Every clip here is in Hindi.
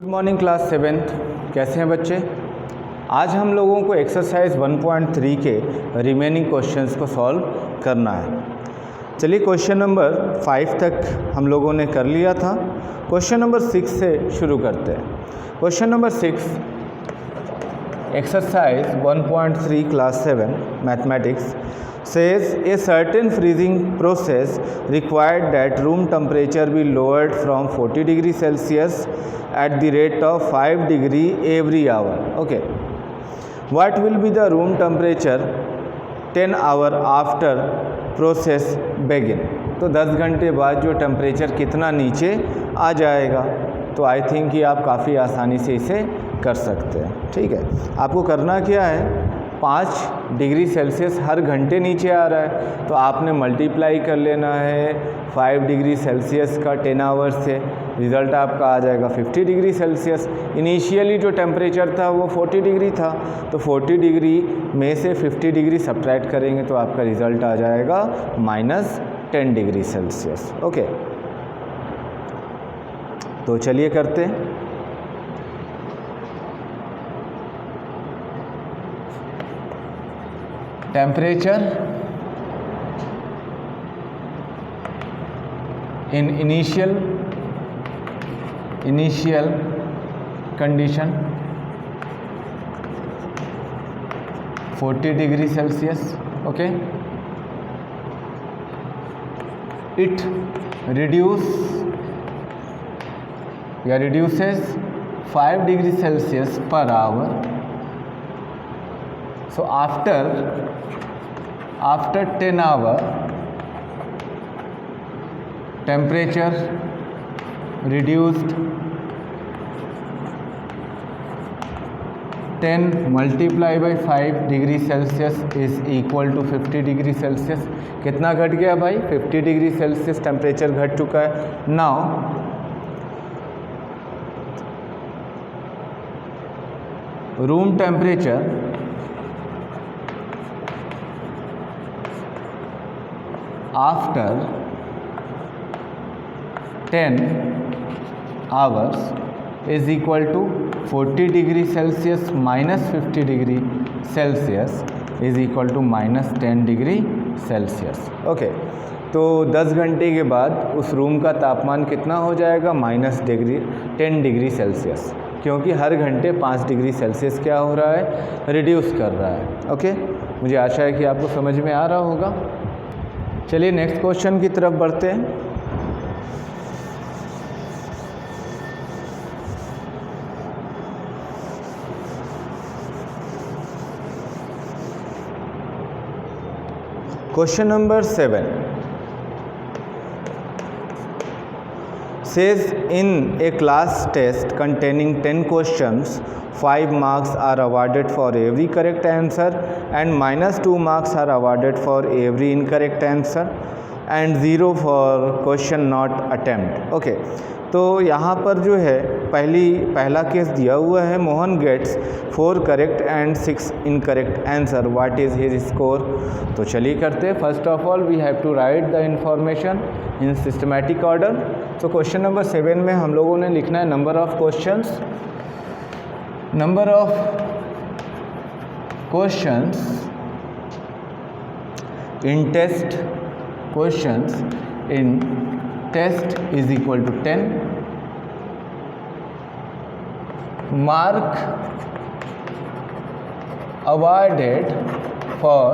Good morning class 7th। कैसे हैं बच्चे? आज हम लोगों को एक्सरसाइज 1.3 के रिमेनिंग क्वेश्चंस को सॉल्व करना है। चलिए क्वेश्चन नंबर 5 तक हम लोगों ने कर लिया था। क्वेश्चन नंबर 6 से शुरू करते हैं। Question number 6, exercise 1.3 class 7 mathematics says a certain freezing process required that room temperature be lowered from 40 degrees Celsius at the rate of 5 degree every hour. Okay, what will be the room temperature 10 hour after process begin? तो 10 घंटे बाद जो टेम्परेचर कितना नीचे आ जाएगा। तो आई थिंक कि आप काफ़ी आसानी से इसे कर सकते हैं। ठीक है, आपको करना क्या है, 5 डिग्री सेल्सियस हर घंटे नीचे आ रहा है तो आपने मल्टीप्लाई कर लेना है 5 डिग्री सेल्सियस का 10 आवर्स से। रिज़ल्ट आपका आ जाएगा 50 डिग्री सेल्सियस। इनिशियली जो टेम्परेचर था वो 40 डिग्री था, तो 40 डिग्री में से 50 डिग्री सब्ट्रैक्ट करेंगे तो आपका रिज़ल्ट आ जाएगा -10 डिग्री सेल्सियस। ओके, तो चलिए करते हैं। Temperature in initial condition 40 degree Celsius. Okay, it reduces 5 degree Celsius per hour. So after 10 hour temperature reduced 10 multiplied by 5 degree Celsius is equal to 50 degree Celsius. कितना घट गया भाई? 50 डिग्री सेल्सियस टेम्परेचर घट चुका है। Now room temperature after 10 hours is equal to 40 degree Celsius minus 50 degree Celsius is equal to -10 degree Celsius. Okay, तो 10 घंटे के बाद उस रूम का तापमान कितना हो जाएगा? -10 डिग्री सेल्सियस, क्योंकि हर घंटे 5 डिग्री सेल्सियस क्या हो रहा है? रिड्यूस कर रहा है। ओके, मुझे आशा है कि आपको समझ में आ रहा होगा। चलिए नेक्स्ट क्वेश्चन की तरफ बढ़ते हैं। Question number 7 says in a class test containing 10 questions, 5 marks are awarded for every correct answer and -2 marks are awarded for every incorrect answer and 0 for question not attempt. Okay, तो यहाँ पर जो है पहला केस दिया हुआ है, Mohan gets 4 correct and 6 incorrect answer, what is his score? तो चलिए करते हैं। First of all we have to write the information in systematic order. तो क्वेश्चन नंबर 7 में हम लोगों ने लिखना है number of questions in test is equal to 10. Mark awarded for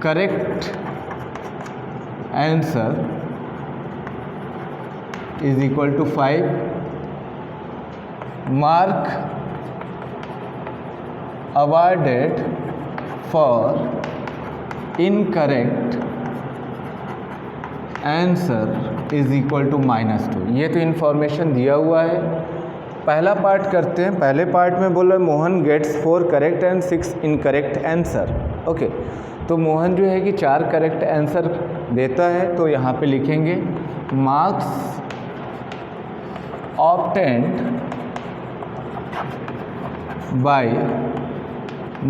correct answer is equal to 5. Mark awarded for incorrect answer is equal to -2। ये तो इन्फॉर्मेशन दिया हुआ है। पहला पार्ट करते हैं। पहले पार्ट में बोला Mohan gets 4 correct and 6 incorrect answer. Okay, तो मोहन जो है कि 4 करेक्ट आंसर देता है, तो यहाँ पे लिखेंगे marks obtained by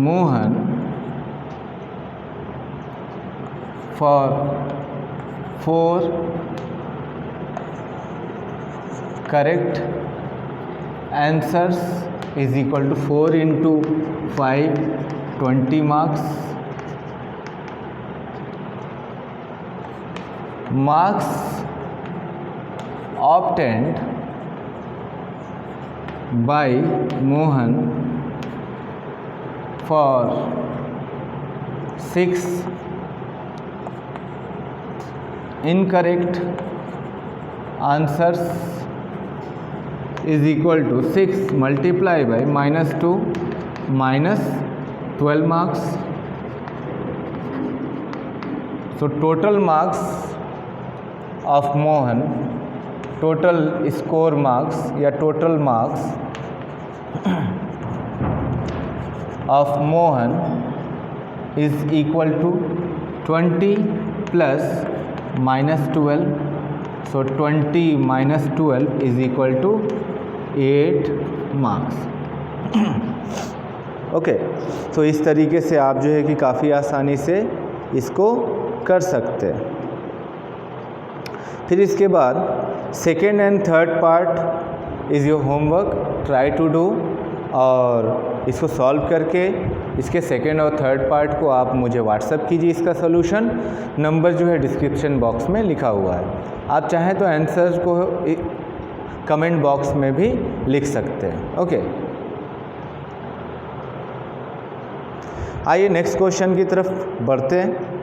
Mohan for 4 correct answers is equal to 4 into 5, 20 marks. Marks obtained by Mohan for 6 incorrect answers is equal to 6 multiplied by -2 minus 12 marks. So total marks of Mohan, total score marks या total marks of Mohan is equal to 20 plus -12. So 20 minus 12 is equal to 8 marks. Okay, तो इस तरीके से आप जो है कि काफ़ी आसानी से इसको कर सकते हैं. फिर इसके बाद second and third part is your homework, try to do, और इसको सॉल्व करके इसके सेकेंड और थर्ड पार्ट को आप मुझे व्हाट्सएप कीजिए. इसका सोल्यूशन नंबर जो है डिस्क्रिप्शन बॉक्स में लिखा हुआ है. आप चाहें तो आंसर को कमेंट बॉक्स में भी लिख सकते हैं. ओके, आइए नेक्स्ट क्वेश्चन की तरफ बढ़ते हैं.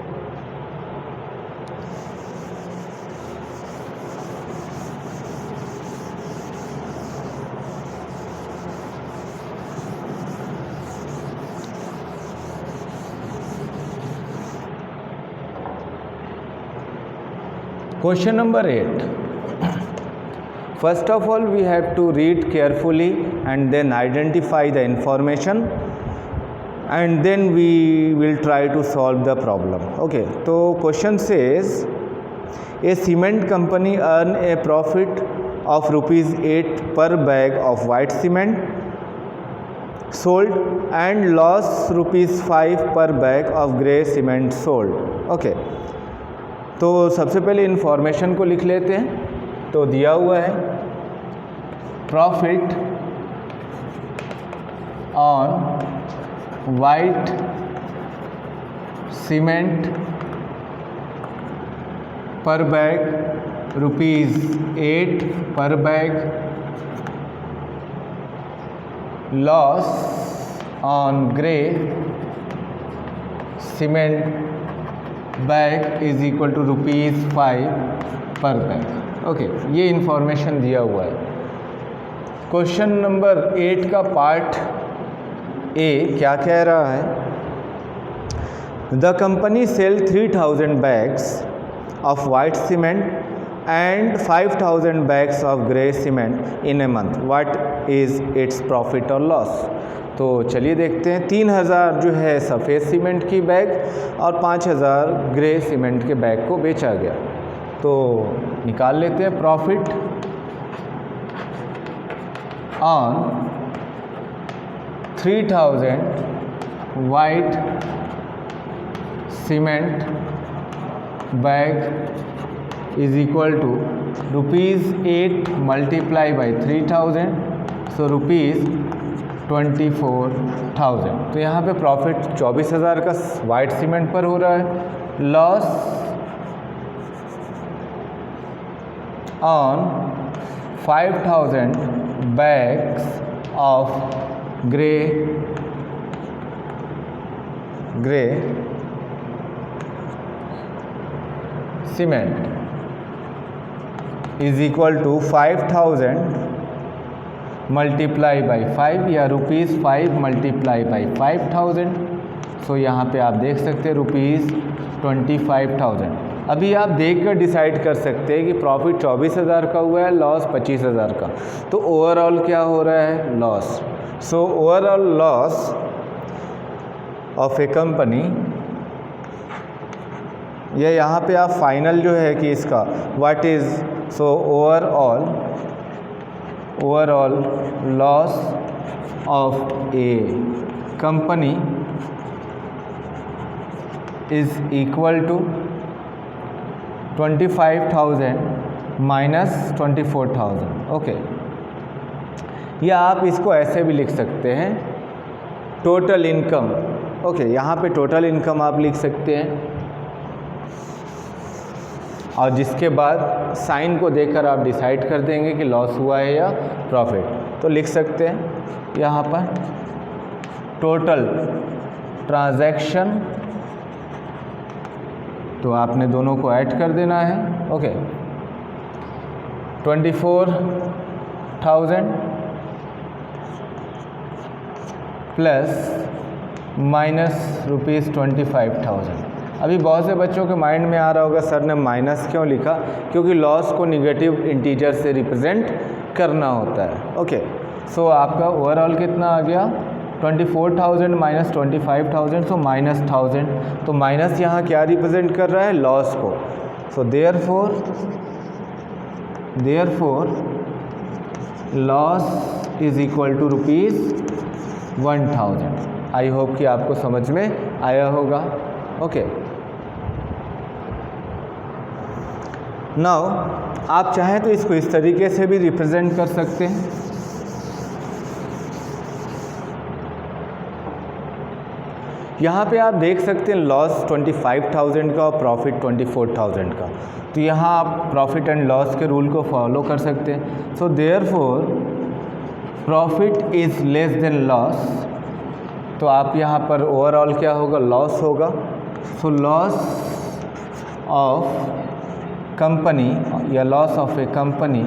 Question number 8. First of all, we have to read carefully and then identify the information and then we will try to solve the problem. Okay, so question says a cement company earn a profit of rupees 8 per bag of white cement sold and loss rupees 5 per bag of grey cement sold. Okay, तो सबसे पहले इन्फॉर्मेशन को लिख लेते हैं. तो दिया हुआ है profit on white cement per bag rupees 8 per bag, loss on grey cement bag is equal to rupees 5 per bag. Okay, ये इंफॉर्मेशन दिया हुआ है. क्वेश्चन नंबर 8 का पार्ट ए क्या कह रहा है? The company sell 3000 bags of white cement and 5000 bags of grey cement in a month. What is its profit और लॉस? तो चलिए देखते हैं. 3000 जो है सफ़ेद सीमेंट की बैग और 5000 ग्रे सीमेंट के बैग को बेचा गया. तो निकाल लेते हैं profit on 3000 white cement bag is equal to rupees 8 multiply by 3000, so rupees 24,000. तो यहाँ पे प्रॉफिट 24,000 का वाइट सीमेंट पर हो रहा है. Loss on 5,000 bags of grey cement is equal to 5,000 multiply by 5 या रुपीज़ 5 मल्टीप्लाई बाई 5,000. सो यहाँ पे आप देख सकते हैं रुपीज़ 25,000. अभी आप देख कर डिसाइड कर सकते हैं कि प्रॉफिट 24,000 का हुआ है, लॉस 25,000 का. तो ओवरऑल क्या हो रहा है? Loss. So overall loss of a company, या यहाँ पे आप फाइनल जो है कि इसका what is, so overall loss of a company is equal to 25,000 minus 24,000. Okay, या आप इसको ऐसे भी लिख सकते हैं टोटल इनकम। ओके, यहाँ पे टोटल इनकम आप लिख सकते हैं और जिसके बाद साइन को देखकर आप डिसाइड कर देंगे कि लॉस हुआ है या प्रॉफिट। तो लिख सकते हैं यहाँ पर टोटल ट्रांजैक्शन, तो आपने दोनों को ऐड कर देना है। Okay, 24,000 plus minus ₹25,000। अभी बहुत से बच्चों के माइंड में आ रहा होगा सर ने माइनस क्यों लिखा, क्योंकि लॉस को निगेटिव इंटीजर से रिप्रेजेंट करना होता है। ओके, सो आपका ओवरऑल कितना आ गया 24,000 माइनस 25,000, सो माइनस 1000। तो माइनस यहाँ क्या रिप्रेजेंट कर रहा है, लॉस को। So therefore loss is equal to ₹1,000। I hope कि आपको समझ में आया होगा। ओके, नाउ आप चाहें तो इसको इस तरीके से भी रिप्रेजेंट कर सकते हैं। यहाँ पे आप देख सकते हैं लॉस 25,000 का और प्रॉफिट 24,000 का। तो यहाँ आप प्रॉफिट एंड लॉस के रूल को फॉलो कर सकते हैं। So therefore profit is less than loss, तो आप यहाँ पर ओवरऑल क्या होगा, लॉस होगा। सो लॉस ऑफ कंपनी या loss of a company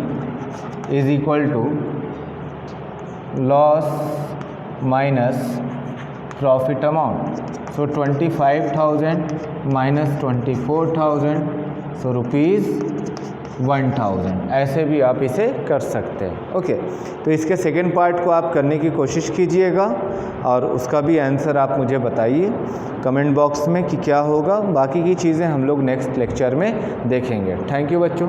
is equal to loss minus profit amount. So 25,000 minus 24,000, so ₹1,000। ऐसे भी आप इसे कर सकते हैं। ओके, तो इसके सेकेंड पार्ट को आप करने की कोशिश कीजिएगा और उसका भी आंसर आप मुझे बताइए कमेंट बॉक्स में कि क्या होगा। बाकी की चीज़ें हम लोग नेक्स्ट लेक्चर में देखेंगे। थैंक यू बच्चों।